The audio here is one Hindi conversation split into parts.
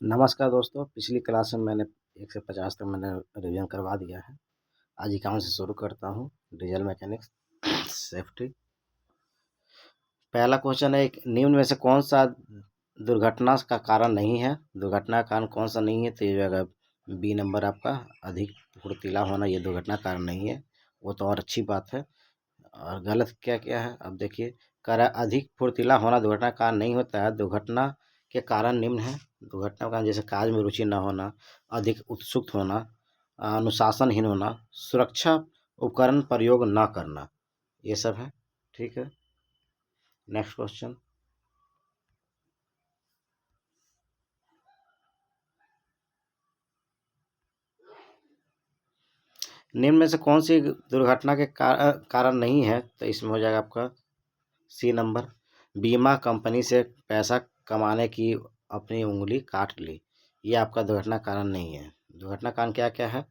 नमस्कार दोस्तों, पिछली क्लास में मैंने 1 से 50 तक मैंने रिवीजन करवा दिया है। आज एकाउंट से शुरू करता हूँ। Diesel mechanics safety. पहला क्वेश्चन है, एक निम्न में से कौन सा दुर्घटना का कारण नहीं है? दुर्घटना का कारण कौन सा नहीं है? तो ये जगह बी नंबर आपका अधिक फुर्तीला होना, ये दुर्घटना कारण नहीं है। वो तो और अच्छी बात है। और गलत क्या क्या है अब देखिए। कह रहा है अधिक फुर्तीला होना दुर्घटना का कारण नहीं होता है। दुर्घटना के कारण निम्न है। दुर्घटना का कारण जैसे कार्य में रुचि न होना, अधिक उत्सुक होना, अनुशासनहीन होना, सुरक्षा उपकरण प्रयोग न करना, ये सब है। ठीक है, नेक्स्ट क्वेश्चन। निम्न में से कौन सी दुर्घटना के कारण नहीं है? तो इसमें हो जाएगा आपका सी नंबर, बीमा कंपनी से पैसा कमाने की अपनी उंगली काट ली। ये आपका दुर्घटना कारण नहीं है। दुर्घटना कारण क्या क्या है?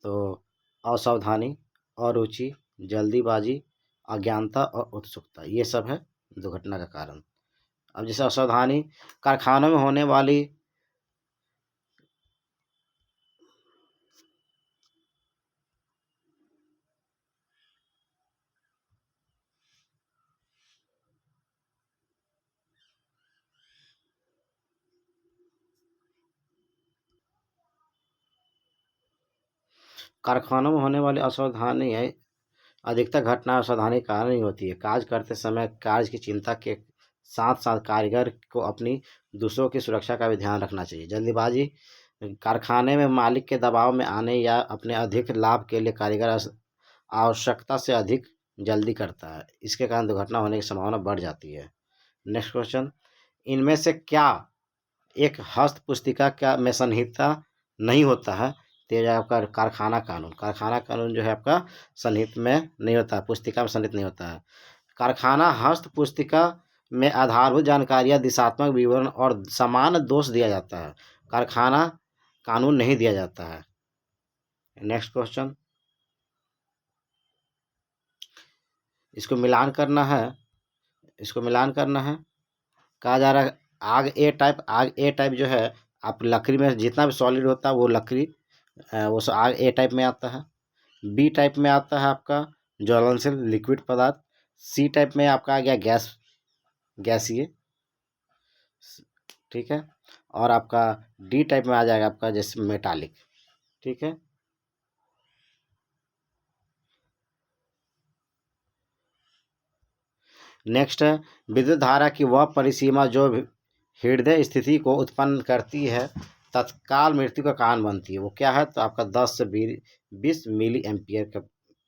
तो असावधानी, अरुचि, जल्दीबाजी, अज्ञानता और उत्सुकता, ये सब है दुर्घटना का कारण। अब जैसे असावधानी, कारखानों में होने वाली कारखानों में होने वाली असावधानी है। अधिकतर घटना असावधानी के कारण ही होती है। कार्य करते समय कार्य की चिंता के साथ साथ कारीगर को अपनी दूसरों की सुरक्षा का भी ध्यान रखना चाहिए। जल्दीबाजी, कारखाने में मालिक के दबाव में आने या अपने अधिक लाभ के लिए कारीगर आवश्यकता से अधिक जल्दी करता है। इसके कारण दुर्घटना होने की संभावना बढ़ जाती है। नेक्स्ट क्वेश्चन, इनमें से क्या एक हस्त पुस्तिका का में संहिता नहीं होता है? तो ये आपका कारखाना कानून। कारखाना कानून जो है आपका संहित में नहीं होता है, पुस्तिका में संहित नहीं होता है। कारखाना हस्त पुस्तिका में आधारभूत जानकारियां, दिशात्मक विवरण और समान दोष दिया जाता है। कारखाना कानून नहीं दिया जाता है। नेक्स्ट क्वेश्चन, इसको मिलान करना है। इसको मिलान करना है। कहा जा रहा है आग ए टाइप जो है, आप लकड़ी में जितना भी सॉलिड होता है वो लकड़ी वो आग ए टाइप में आता है। बी टाइप में आता है आपका ज्वलनशील लिक्विड पदार्थ। सी टाइप में आपका आ गया गैसीय। ठीक है, और आपका डी टाइप में आ जाएगा आपका जैसे मेटालिक। ठीक है, नेक्स्ट है, विद्युत धारा की वह परिसीमा जो हृदय स्थिति को उत्पन्न करती है, तत्काल मृत्यु का कारण बनती है। वो क्या है? तो आपका 10 से 20 मिली एम्पियर का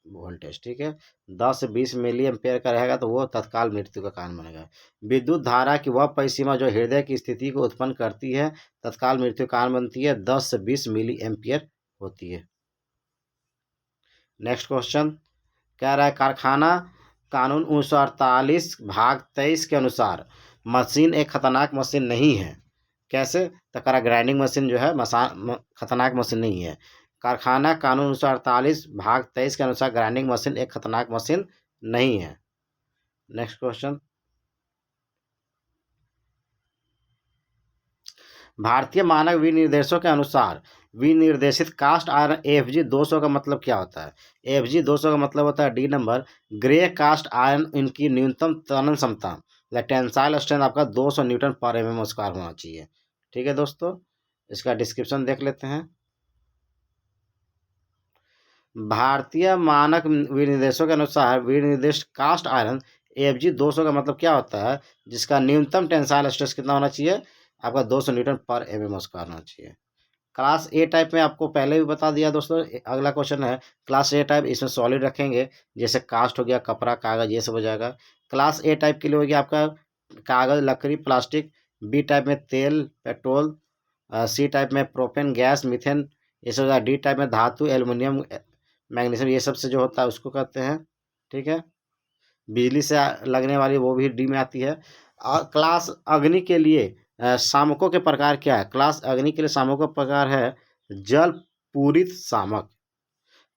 वोल्टेज। ठीक है, 10 से 20 मिली एम्पियर का रहेगा तो वो तत्काल मृत्यु का कारण बनेगा। विद्युत धारा की वह परिसीमा जो हृदय की स्थिति को उत्पन्न करती है, तत्काल मृत्यु का कारण बनती है, 10 से 20 मिली एम्पियर होती है। नेक्स्ट क्वेश्चन कह रहा है, कारखाना कानून 1948 भाग 23 के अनुसार मशीन एक खतरनाक मशीन नहीं है। कैसे? तो कह रहा ग्राइंडिंग मशीन जो है खतरनाक मशीन नहीं है। कारखाना कानून 1948 भाग 23 के अनुसार ग्राइंडिंग मशीन एक खतरनाक मशीन नहीं है। नेक्स्ट क्वेश्चन, भारतीय मानक विनिर्देशों के अनुसार विनिर्देशित कास्ट आयरन एफजी 200 का मतलब क्या होता है? एफजी 200 का मतलब होता है D number, grey cast iron. इनकी न्यूनतम तनन क्षमता या टेंसाइल स्ट्रेंथ आपका 200 न्यूटन पर एमएम स्क्वायर होना चाहिए। ठीक है दोस्तों, इसका डिस्क्रिप्शन देख लेते हैं। भारतीय मानक विनिर्देशों के अनुसार विनिर्दिष्ट कास्ट आयरन एफजी 200 का मतलब क्या होता है? जिसका न्यूनतम टेंसाइल स्ट्रेस कितना होना चाहिए? आपका 200 न्यूटन पर एमएम स्क्वायर होना चाहिए। क्लास ए टाइप में आपको पहले भी बता दिया दोस्तों। अगला क्वेश्चन है क्लास ए टाइप, इसमें सॉलिड रखेंगे जैसे कास्ट हो गया, कपड़ा, कागज, ये सब हो जाएगा। क्लास ए टाइप के लिए हो गया आपका कागज, लकड़ी, प्लास्टिक। बी टाइप में तेल, पेट्रोल। सी टाइप में प्रोपेन गैस, मीथेन, ये सब हो जाएगा। डी टाइप में धातु, एल्युमिनियम, मैग्नीशियम, ये सब से जो होता है उसको कहते हैं। ठीक है, बिजली से लगने वाली वो भी डी में आती है। और क्लास अग्नि के लिए शामकों के प्रकार क्या है? क्लास अग्नि के लिए शामकों का प्रकार है जल पूरित शामक।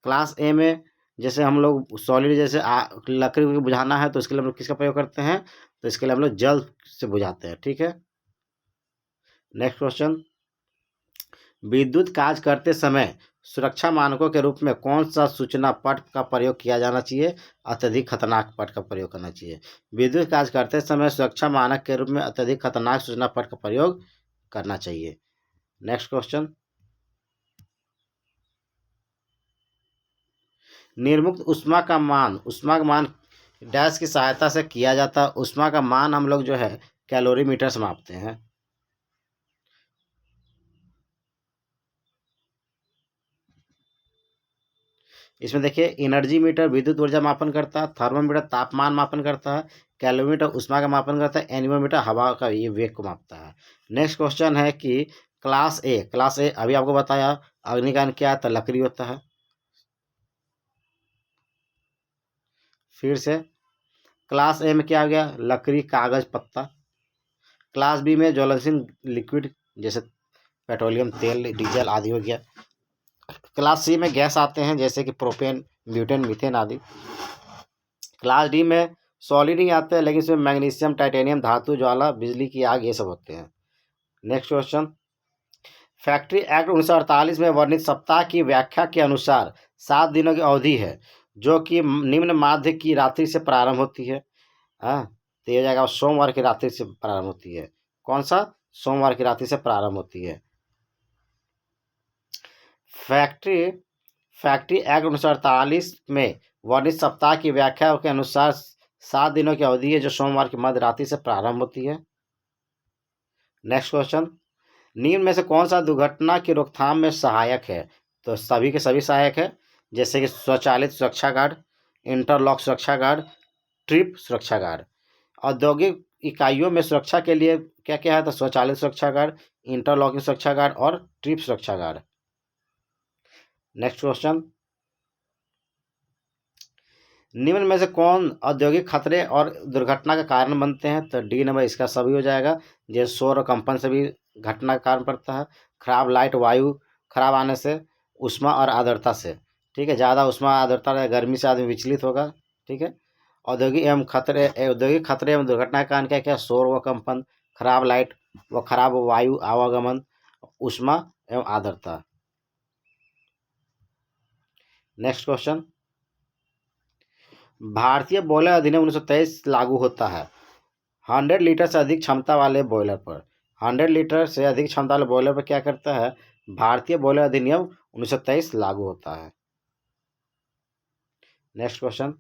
क्लास ए में जैसे हम लोग सॉलिड जैसे लकड़ी को बुझाना है तो इसके लिए हम लोग किसका प्रयोग करते हैं? तो इसके लिए हम लोग जल से बुझाते हैं। ठीक है, नेक्स्ट क्वेश्चन, विद्युत कार्य करते समय सुरक्षा मानकों के रूप में कौन सा सूचना पट का प्रयोग किया जाना चाहिए? अत्यधिक खतरनाक पट का प्रयोग करना चाहिए। विद्युत कार्य करते समय सुरक्षा मानक के रूप में अत्यधिक खतरनाक सूचना पट का प्रयोग करना चाहिए। नेक्स्ट क्वेश्चन, निर्मुक्त ऊष्मा का मान डैश की सहायता से किया जाता है। ऊष्मा का मान हम लोग जो है कैलोरीमीटर से मापते हैं। इसमें देखिए, एनर्जी मीटर विद्युत ऊर्जा मापन करता है, थर्मोमीटर तापमान मापन करता है, कैलोरीमीटर ऊष्मा का मापन करता है, एनीमोमीटर हवा का ये वेग को मापता है। नेक्स्ट क्वेश्चन है कि क्लास ए अभी आपको बताया अग्निकांड क्या है, तो लकड़ी होता है। फिर से क्लास ए में क्या हो गया? लकड़ी, कागज, पत्ता। क्लास बी में ज्वलनशील लिक्विड जैसे पेट्रोलियम तेल, डीजल आदि हो गया। क्लास सी में गैस आते हैं जैसे कि प्रोपेन, ब्यूटेन, मीथेन आदि। क्लास डी में सॉलिड ही आते हैं, लेकिन इसमें मैग्नीशियम, टाइटेनियम, धातु, ज्वाला, बिजली की आग, ये सब होते हैं। नेक्स्ट क्वेश्चन, फैक्ट्री एक्ट 1948 में वर्णित सप्ताह की व्याख्या के अनुसार 7 दिनों की अवधि है जो कि निम्न माध्य की रात्रि से प्रारंभ होती है। हाँ, तो ये हो जाएगा सोमवार की रात्रि से प्रारंभ होती है। कौन सा? सोमवार की रात्रि से प्रारंभ होती है। फैक्ट्री फैक्ट्री एक्ट 1948 में वर्णित सप्ताह की व्याख्या के अनुसार 7 दिनों की अवधि है जो सोमवार की मध्य रात्रि से प्रारंभ होती है। नेक्स्ट क्वेश्चन, निम्न में से कौन सा दुर्घटना की रोकथाम में सहायक है? तो सभी के सभी सहायक है, जैसे कि स्वचालित सुरक्षा गार्ड, इंटरलॉक सुरक्षा गार्ड, ट्रिप सुरक्षा गार्ड। औद्योगिक इकाइयों में सुरक्षा के लिए क्या क्या है? तो स्वचालित सुरक्षा गार्ड, इंटरलॉकिंग सुरक्षा गार्ड और ट्रिप सुरक्षा गार्ड। नेक्स्ट क्वेश्चन, निम्न में से कौन औद्योगिक खतरे और दुर्घटना का कारण बनते हैं? तो डी नंबर इसका सभी हो जाएगा। जैसे शोर और कंपन से भी घटना का कारण पड़ता है, खराब लाइट, वायु खराब आने से, ऊष्मा और आर्द्रता से। ठीक है, ज़्यादा ऊष्मा आर्द्रता रहे, गर्मी से आदमी विचलित होगा। ठीक है, औद्योगिक खतरे एवं दुर्घटना का कारण क्या क्या? शोर व कंपन, खराब लाइट व खराब वायु आवागमन, ऊष्मा एवं आर्द्रता। नेक्स्ट क्वेश्चन, भारतीय बॉयलर अधिनियम 1923 लागू होता है 100 लीटर से अधिक क्षमता वाले बॉयलर पर। 100 लीटर से अधिक क्षमता वाले बॉयलर पर क्या करता है? भारतीय बॉयलर अधिनियम 1923 लागू होता है। नेक्स्ट क्वेश्चन,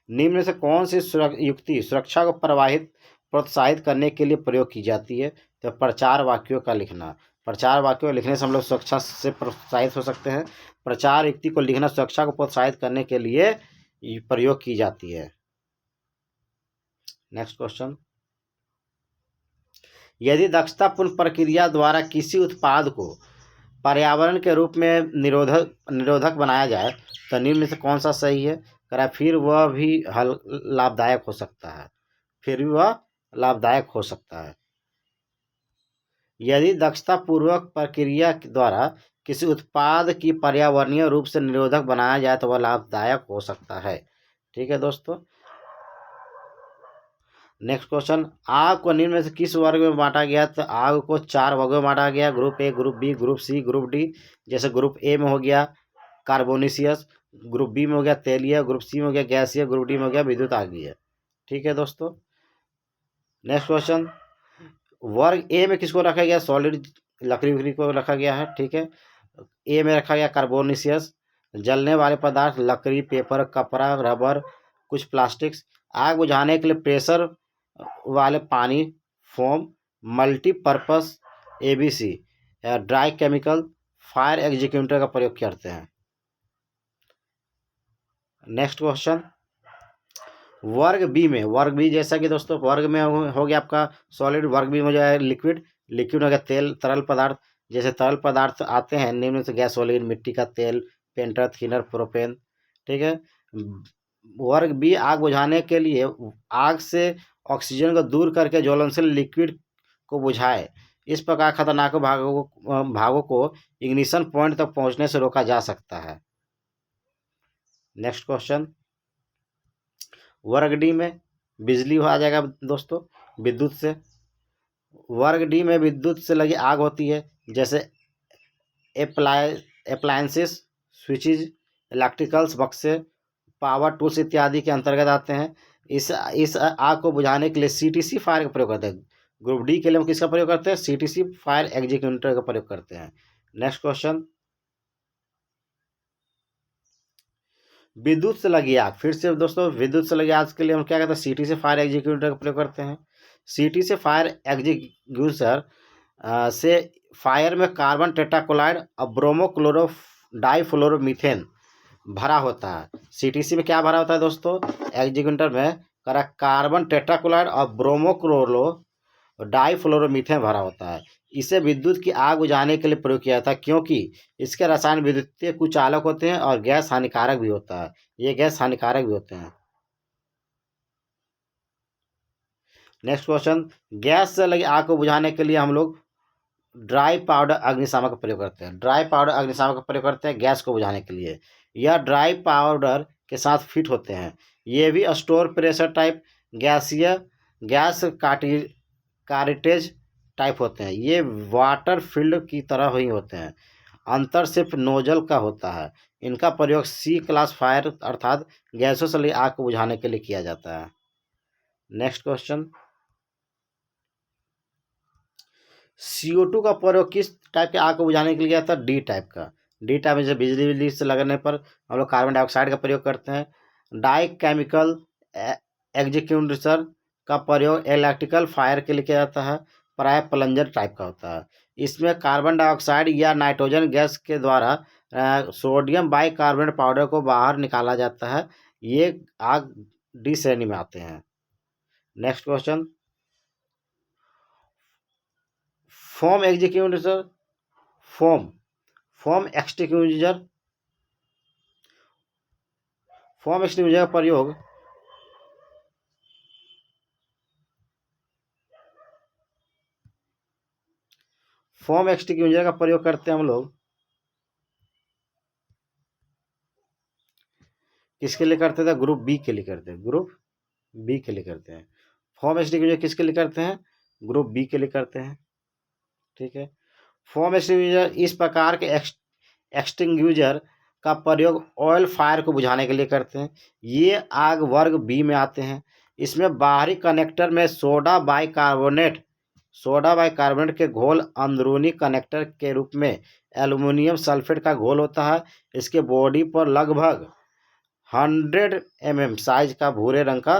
निम्न में से कौन सी युक्ति सुरक्षा को प्रोत्साहित करने के लिए प्रयोग की जाती है? तो प्रचार वाक्यों का लिखना। प्रचार वाक्यों लिखने से हम लोग सुरक्षा से प्रोत्साहित हो सकते हैं। प्रचार युक्ति को लिखना सुरक्षा को प्रोत्साहित करने के लिए प्रयोग की जाती है। नेक्स्ट क्वेश्चन, यदि दक्षतापूर्ण प्रक्रिया द्वारा किसी उत्पाद को पर्यावरण के रूप में निरोधक बनाया जाए तो निम्न में से कौन सा सही है? करा फिर वह भी लाभदायक हो सकता है। फिर भी वह लाभदायक हो सकता है। यदि दक्षतापूर्वक प्रक्रिया द्वारा किसी उत्पाद की पर्यावरणीय रूप से निरोधक बनाया जाए तो वह लाभदायक हो सकता है। ठीक है दोस्तों। नेक्स्ट क्वेश्चन, आग को निम्न में से किस वर्ग में बांटा गया? तो आग को 4 वर्गों में बांटा गया, group A, group B, group C, group D. जैसे ग्रुप ए में हो गया कार्बोनिशियस, ग्रुप बी में हो गया तेलीय, ग्रुप सी में हो गया गैसीय, ग्रुप डी में हो गया विद्युत आगीय। ठीक है दोस्तों। नेक्स्ट क्वेश्चन, वर्ग ए में किसको रखा गया? सॉलिड लकड़ी उकड़ी को रखा गया है। ठीक है, ए में रखा गया कार्बोनिशियस, जलने वाले पदार्थ, लकड़ी, पेपर, कपड़ा, रबर, कुछ प्लास्टिक्स। आग बुझाने के लिए प्रेशर वाले पानी, foam, multipurpose, ABC, dry chemical, fire executor का प्रयोग करते हैं। नेक्स्ट क्वेश्चन, वर्ग बी जैसा कि दोस्तों वर्ग में हो गया आपका सॉलिड, वर्ग बी में हो जाए लिक्विड, लिक्विड हो गया तेल, तरल पदार्थ। जैसे तरल पदार्थ आते हैं निम्न से गैसोलीन, मिट्टी का तेल, पेंटर, थिनर, प्रोपेन। ठीक है, वर्ग बी आग बुझाने के लिए आग से ऑक्सीजन को दूर करके ज्वलनशील लिक्विड को बुझाए। इस प्रकार खतरनाक भागों को इग्निशन पॉइंट तक पहुंचने से रोका जा सकता है। नेक्स्ट क्वेश्चन, वर्ग डी में बिजली आ जाएगा दोस्तों, विद्युत से। वर्ग डी में विद्युत से लगी आग होती है, जैसे अप्लायंसेस, स्विचेज, इलेक्ट्रिकल्स बक्से, पावर टूल्स इत्यादि के अंतर्गत आते हैं। इस आग को बुझाने के लिए सीटीसी फायर का प्रयोग करते हैं। ग्रुप डी के लिए हम किसका प्रयोग करते हैं? सीटीसी फायर एग्जीक्यूटर का प्रयोग करते हैं। नेक्स्ट क्वेश्चन, विद्युत से लगी आग। फिर से दोस्तों, विद्युत से लगी आग के लिए हम क्या करते हैं? सीटी से फायर एग्जीक्यूटर का प्रयोग करते हैं। सीटी से फायर एग्जीक्यूटर से फायर में कार्बन टेट्राक्लोराइड और ब्रोमोक्लोरो डाइफ्लोरोमीथेन भरा होता है। सीटीसी में क्या भरा होता है दोस्तों? एग्जीक्यूटर में कार्बन टेट्राक्लोराइड और ब्रोमोक्लोरो डाइफ्लोरोमीथेन भरा होता है। इसे विद्युत की आग बुझाने के लिए प्रयोग किया था, क्योंकि इसके रसायन विद्युतीय कुचालक होते हैं और गैस हानिकारक भी होता है। ये गैस हानिकारक भी होते हैं। नेक्स्ट क्वेश्चन, गैस से लगी आग को बुझाने के लिए हम लोग ड्राई पाउडर अग्निशामक का प्रयोग करते हैं। ड्राई पाउडर अग्निशामक का प्रयोग करते हैं गैस को बुझाने के लिए। यह ड्राई पाउडर के साथ फिट होते हैं। ये भी स्टोर प्रेशर टाइप गैसीय गैस कारिटेज टाइप होते हैं। ये वाटर फील्ड की तरह ही होते हैं, अंतर सिर्फ नोजल का होता है। इनका प्रयोग सी क्लास फायर अर्थात गैसों से लगी आग को बुझाने के लिए किया जाता है। नेक्स्ट क्वेश्चन, CO2 का प्रयोग किस टाइप के आग को बुझाने के लिए किया था? डी टाइप का। डी टाइप में जैसे बिजली से लगने पर हम लोग कार्बन डाइऑक्साइड का प्रयोग करते हैं। डाई केमिकल एग्जीक्यूटर का प्रयोग इलेक्ट्रिकल फायर के लिए किया जाता है, प्राय प्लंजर टाइप का होता है। इसमें कार्बन डाइऑक्साइड या नाइट्रोजन गैस के द्वारा सोडियम बाइकार्बोनेट पाउडर को बाहर निकाला जाता है। ये आग डी श्रेणी में आते हैं। Next question, foam executor foam extinguisher का प्रयोग फोम एक्सटिंग्विशर का प्रयोग करते हैं हम लोग किसके लिए करते थे? ग्रुप बी के लिए करते हैं। ग्रुप बी के लिए करते हैं। फोम एक्सटिंग्विशर किसके लिए करते हैं? ग्रुप बी के लिए करते हैं। ठीक है। फोम एक्सटिंग्विशर इस प्रकार के एक्सटिंग्विशर का प्रयोग ऑयल फायर को बुझाने के लिए करते हैं। ये आग वर्ग बी में आते हैं। इसमें बाहरी कनेक्टर में सोडा बाइकार्बोनेट के घोल अंदरूनी कनेक्टर के रूप में एल्युमिनियम सल्फेट का घोल होता है। इसके बॉडी पर लगभग 100 mm साइज का भूरे रंग का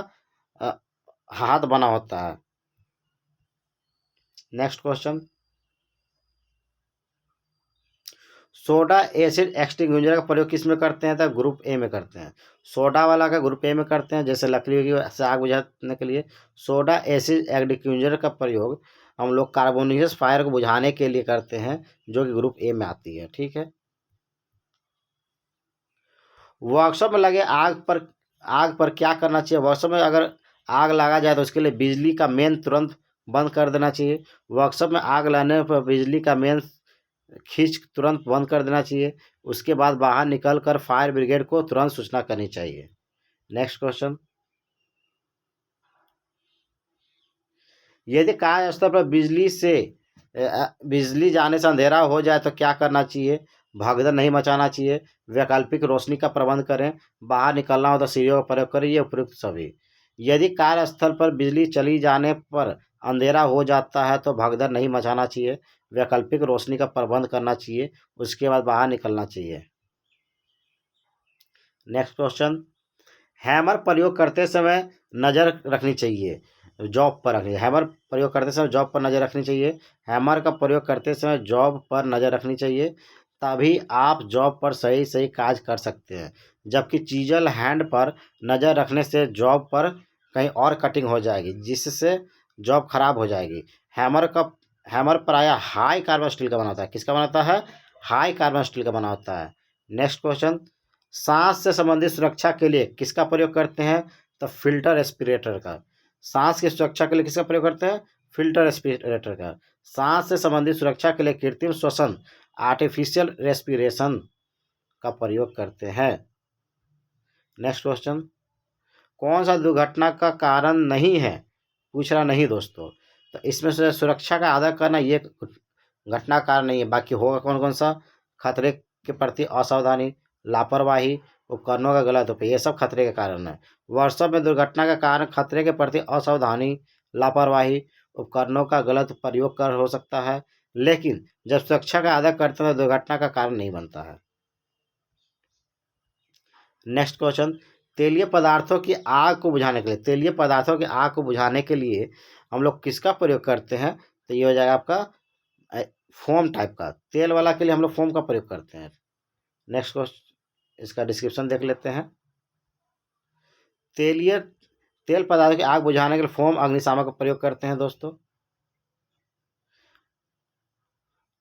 हाथ बना होता है। Next question, soda acid extinguisher का प्रयोग किस में करते हैं? तो ग्रुप ए में करते हैं। सोडा वाला का ग्रुप ए में करते हैं, जैसे लकड़ी की से आग बुझाने के लिए। सोडा एसिड एक्सटिंग्विशर का प्रयोग हम लोग कार्बोनियस फायर को बुझाने के लिए करते हैं, जो कि ग्रुप ए में आती है। ठीक है। वर्कशॉप में लगे आग पर क्या करना चाहिए? वर्कशॉप में अगर आग लगा जाए तो उसके लिए बिजली का मेन तुरंत बंद कर देना चाहिए। वर्कशॉप में आग लगने पर बिजली का मेन खींच तुरंत बंद कर देना चाहिए। उसके बाद बाहर निकल कर फायर ब्रिगेड को तुरंत सूचना करनी चाहिए। नेक्स्ट क्वेश्चन, यदि कार्यस्थल पर बिजली जाने से अंधेरा हो जाए तो क्या करना चाहिए? भगदड़ नहीं मचाना चाहिए। वैकल्पिक रोशनी का प्रबंध करें। बाहर निकलना हो तो सीढ़ियों का प्रयोग करिए। उपयुक्त सभी। यदि कार्यस्थल पर बिजली चली जाने पर अंधेरा हो जाता है तो भगदड़ नहीं मचाना चाहिए। वैकल्पिक रोशनी का प्रबंध करना चाहिए। उसके बाद बाहर निकलना चाहिए। नेक्स्ट क्वेश्चन, हैमर प्रयोग करते समय नज़र रखनी चाहिए। जॉब पर रखनी हैमर प्रयोग करते समय जॉब पर नज़र रखनी चाहिए। हैमर का प्रयोग करते समय जॉब पर नज़र रखनी चाहिए, तभी आप जॉब पर सही सही काज कर सकते हैं। जबकि चीजल हैंड पर नज़र रखने से जॉब पर कहीं और कटिंग हो जाएगी, जिससे जॉब खराब हो जाएगी। हैमर प्रायः हाई कार्बन स्टील का बना होता है। किसका बना होता है? हाई कार्बन स्टील का बना होता है। नेक्स्ट क्वेश्चन, सांस से संबंधित सुरक्षा के लिए किसका प्रयोग करते हैं? तो फिल्टर एस्पिरेटर का। सांस की सुरक्षा के लिए किसका प्रयोग करते हैं? फिल्टर एस्पिरेटर का। सांस से संबंधित सुरक्षा के लिए कृत्रिम श्वसन आर्टिफिशियल रेस्पिरेशन का प्रयोग करते हैं। नेक्स्ट क्वेश्चन, कौन सा दुर्घटना का कारण नहीं है? पूछ रहा नहीं दोस्तों। तो तो इसमें से सुरक्षा का आदर करना ये घटना कारण नहीं है। बाकी होगा कौन कौन सा? खतरे के प्रति असावधानी, लापरवाही, उपकरणों का गलत उपयोग, ये सब खतरे के कारण है। वर्षों में दुर्घटना का कारण खतरे के प्रति असावधानी, लापरवाही, उपकरणों का गलत प्रयोग कर हो सकता है, लेकिन जब सुरक्षा का आदर करते हैं तो दुर्घटना का कारण नहीं बनता है। नेक्स्ट क्वेश्चन, तेलीय पदार्थों की आग को बुझाने के लिए, तेलीय पदार्थों की आग को बुझाने के लिए हम लोग किसका प्रयोग करते हैं? तो ये हो जाएगा आपका फोम टाइप का, तेल वाला के लिए हम लोग फोम का प्रयोग करते हैं। नेक्स्ट क्वेश्चन, इसका डिस्क्रिप्शन देख लेते हैं। तेल पदार्थों की आग बुझाने के लिए फोम अग्निशामक का प्रयोग करते हैं दोस्तों।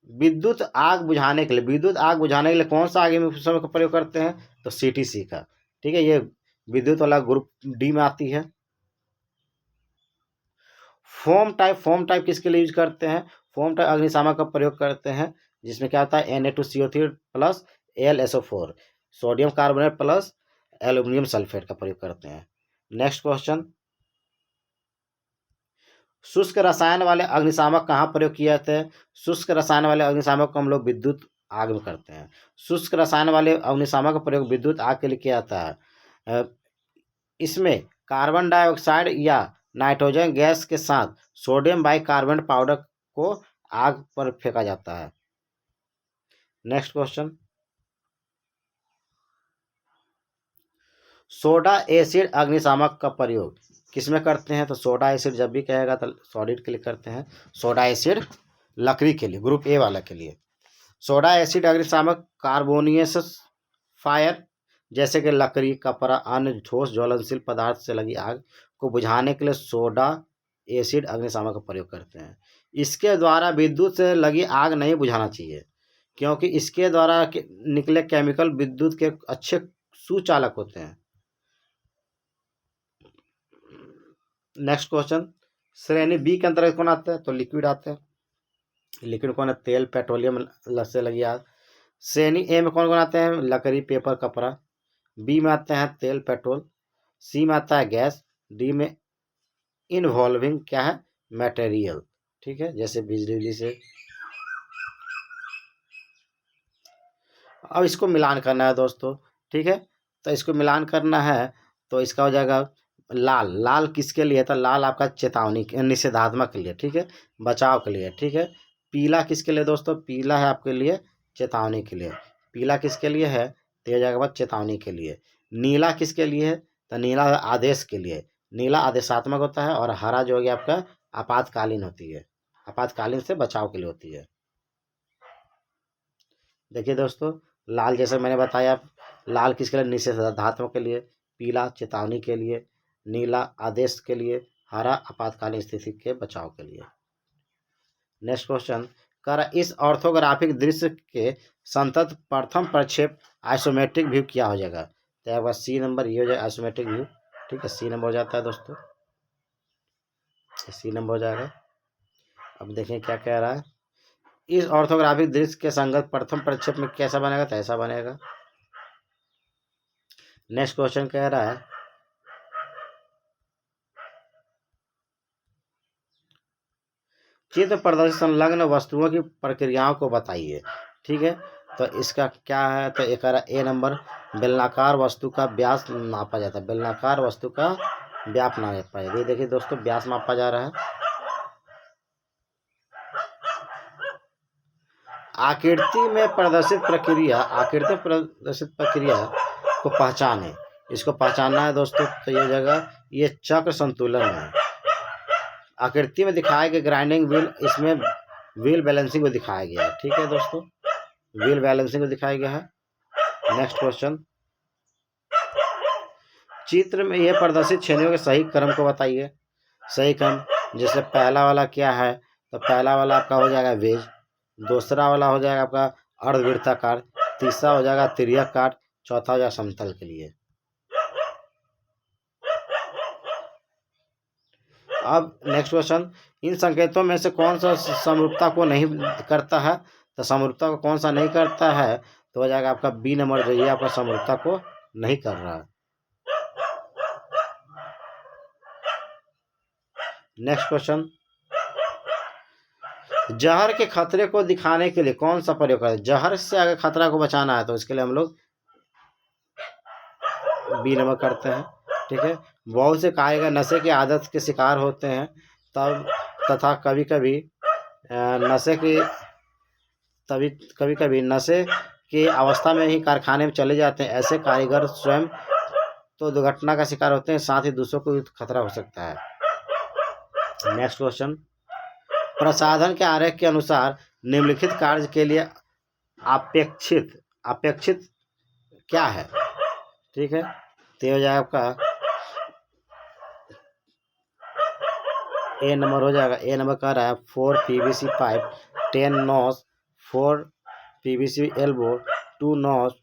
विद्युत आग बुझाने के लिए कौन सा अग्निशामक का प्रयोग करते हैं? तो CTC का। ठीक है, ये विद्युत वाला ग्रुप डी में आती है। फोम टाइप किसके लिए यूज करते हैं? फोम टाइप अग्निशामक का प्रयोग करते हैं जिसमें क्या होता है Na2CO3 plus AlSO4, sodium carbonate plus aluminium sulphate का प्रयोग करते हैं। नेक्स्ट क्वेश्चन, शुष्क रसायन वाले अग्निशामक कहाँ प्रयोग किए जाते हैं? शुष्क रसायन वाले अग्निशामक को हम लोग विद्युत आग में करते हैं। शुष्क रसायन वाले अग्निशामक का प्रयोग विद्युत आग के लिए किया जाता है। इसमें कार्बन डाइऑक्साइड या नाइट्रोजन गैस के साथ सोडियम बाइकार्बोनेट पाउडर को आग पर फेंका जाता है। नेक्स्ट क्वेश्चन, सोडा एसिड अग्निशामक का प्रयोग किसमें करते हैं? तो सोडा एसिड जब भी कहेगा तो सॉलिड के लिए करते हैं। सोडा एसिड लकड़ी के लिए, ग्रुप ए वाला के लिए। सोडा एसिड अग्निशामक कार्बोनियस फायर जैसे कि लकड़ी, कपड़ा, अन्य ठोस ज्वलनशील पदार्थ से लगी आग को बुझाने के लिए सोडा एसिड अग्निशामक का प्रयोग करते हैं। इसके द्वारा विद्युत से लगी आग नहीं बुझाना चाहिए, क्योंकि इसके द्वारा निकले केमिकल विद्युत के अच्छे सुचालक होते हैं। नेक्स्ट क्वेश्चन, श्रेणी बी के अंतर्गत कौन आता है? तो लिक्विड आते हैं। लिक्विड कौन है? तेल, पेट्रोलियम से लगी आग। श्रेणी ए में कौन कौन आते हैं? लकड़ी, पेपर, कपड़ा। बी में आते हैं तेल, पेट्रोल। सी में आता है गैस। डी में इन्वॉल्विंग क्या है? मटेरियल। ठीक है, जैसे बिजली से। अब इसको मिलान करना है दोस्तों। ठीक है, तो इसको मिलान करना है तो इसका हो जाएगा लाल किसके लिए? तो लाल आपका चेतावनी निषेधात्मक के लिए, ठीक है, बचाव के लिए। ठीक है, पीला किसके लिए दोस्तों? पीला है आपके लिए चेतावनी के लिए। पीला किसके लिए है? तो ये जाएगा चेतावनी के लिए। नीला किसके लिए है? तो नीला आदेश के लिए। नीला आदेशात्मक होता है और हरा जो हो गया आपका आपातकालीन होती है, आपातकालीन से बचाव के लिए होती है। देखिए दोस्तों, लाल जैसे मैंने बताया, लाल किसके लिए? निषेधात्मक के लिए। पीला चेतावनी के लिए। नीला आदेश के लिए। हरा आपातकालीन स्थिति के बचाव के लिए। नेक्स्ट क्वेश्चन, कर इस ऑर्थोग्राफिक दृश्य के संतत प्रथम प्रक्षेप आइसोमेट्रिक व्यू क्या हो जाएगा? तो आपका सी नंबर ये हो जाएगा आइसोमेट्रिक व्यू। ठीक है, सी नंबर हो जाता है दोस्तों, सी नंबर हो जाएगा। अब देखें क्या कह रहा है। इस ऑर्थोग्राफिक दृश्य के संगत प्रथम प्रक्षेप में कैसा बनेगा? तो ऐसा बनेगा। नेक्स्ट क्वेश्चन कह रहा है, चित्र प्रदर्शित संलग्न वस्तुओं की प्रक्रियाओं को बताइए। ठीक है, तो इसका क्या है? तो एक ए नंबर, बेलनाकार वस्तु का व्यास नापा जाता है। बेलनाकार वस्तु का व्यास नापा जाता है। देखिए दोस्तों, व्यास मापा जा रहा है। आकृति में प्रदर्शित प्रक्रिया को पहचाने। इसको पहचानना है दोस्तों, तो ये जगह ये चक्र संतुलन है। आकृति में दिखाया गया ग्राइंडिंग व्हील, इसमें व्हील बैलेंसिंग को दिखाया गया है। ठीक है दोस्तों, व्हील बैलेंसिंग को दिखाया गया है। नेक्स्ट क्वेश्चन, चित्र में यह प्रदर्शित श्रेणियों के सही क्रम को बताइए। सही क्रम, जैसे पहला वाला क्या है? तो पहला वाला आपका हो जाएगा वेज। दूसरा वाला हो जाएगा आपका अर्धवृत्ताकार। तीसरा हो जाएगा तिर्यकाकार। चौथा हो जाएगा समतल के लिए। अब नेक्स्ट क्वेश्चन, इन संकेतों में से कौन सा समरूपता को नहीं करता है? तो समरूपता को कौन सा नहीं करता है? तो हो जाएगा आपका बी नंबर, जो ये आपका समरूपता को नहीं कर रहा है। नेक्स्ट क्वेश्चन, जहर के खतरे को दिखाने के लिए कौन सा प्रयोग करते हैं? जहर से अगर खतरा को बचाना है तो इसके लिए हम लोग बी नंबर करते हैं। ठीक है, बहुत से कारीगर नशे की आदत के शिकार होते हैं तब तथा कभी कभी नशे की अवस्था में ही कारखाने में चले जाते हैं। ऐसे कारीगर स्वयं तो दुर्घटना का शिकार होते हैं, साथ ही दूसरों को भी खतरा हो सकता है। नेक्स्ट क्वेश्चन, प्रसाधन के आरेख के अनुसार निम्नलिखित कार्य के लिए अपेक्षित क्या है? ठीक है, तो हो जाएगा आपका ए नंबर हो जाएगा। ए नंबर कह रहा है 4 PVC pipe, 10 NOS, 4 PVC elbow, 2 NOS,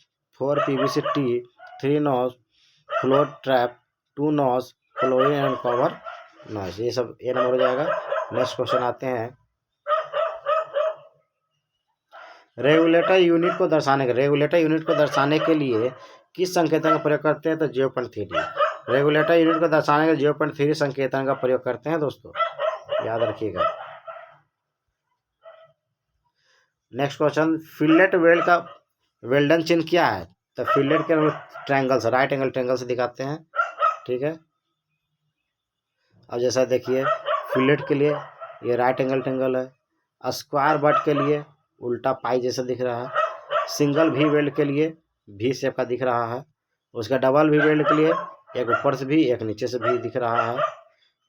4 PVC T, 3 NOS floor trap, 2 NOS chlorine and cover noise. ये सब ए नंबर हो जाएगा। नेक्स्ट क्वेश्चन आते हैं, रेगुलेटर यूनिट को दर्शाने के लिए किस संकेतन का प्रयोग करते हैं? तो 0.3। रेगुलेटर यूनिट को दर्शाने के 0.3 संकेतन का प्रयोग करते हैं दोस्तों, याद रखिएगा। नेक्स्ट क्वेश्चन, फिलेट वेल्ड का वेल्डन चिन्ह क्या है? तो फिलेट के ट्रायंगल से, राइट एंगल ट्रायंगल से दिखाते हैं। ठीक है, अब जैसा देखिए फिलेट के लिए ये राइट एंगल ट्रायंगल है, स्क्वायर बट के लिए उल्टा पाई जैसा दिख रहा है, सिंगल भी वेल्ड के लिए भी शेप का दिख रहा है, उसका डबल भी वेल्ड के लिए एक ऊपर से भी एक नीचे से भी दिख रहा है।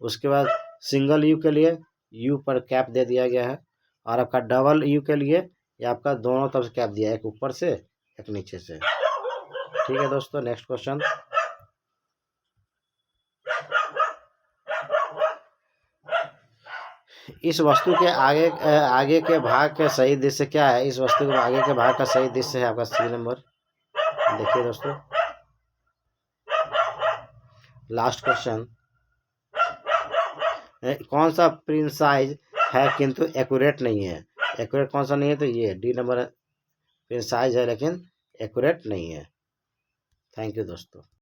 उसके बाद सिंगल यू के लिए यू पर कैप दे दिया गया है, और आपका डबल यू के लिए ये आपका दोनों तरफ से कैप दिया है, एक ऊपर से एक नीचे से। ठीक है दोस्तों, नेक्स्ट क्वेश्चन, इस वस्तु के आगे के भाग के सही दृश्य क्या है? इस वस्तु के आगे के भाग का सही दृश्य है आपका सी नंबर। देखिए दोस्तों, लास्ट क्वेश्चन, कौन सा प्रिंसाइज है किंतु एक्यूरेट नहीं है? एक्यूरेट कौन सा नहीं है? तो ये डी नंबर प्रिंसाइज है लेकिन एक्यूरेट नहीं है। थैंक यू दोस्तों।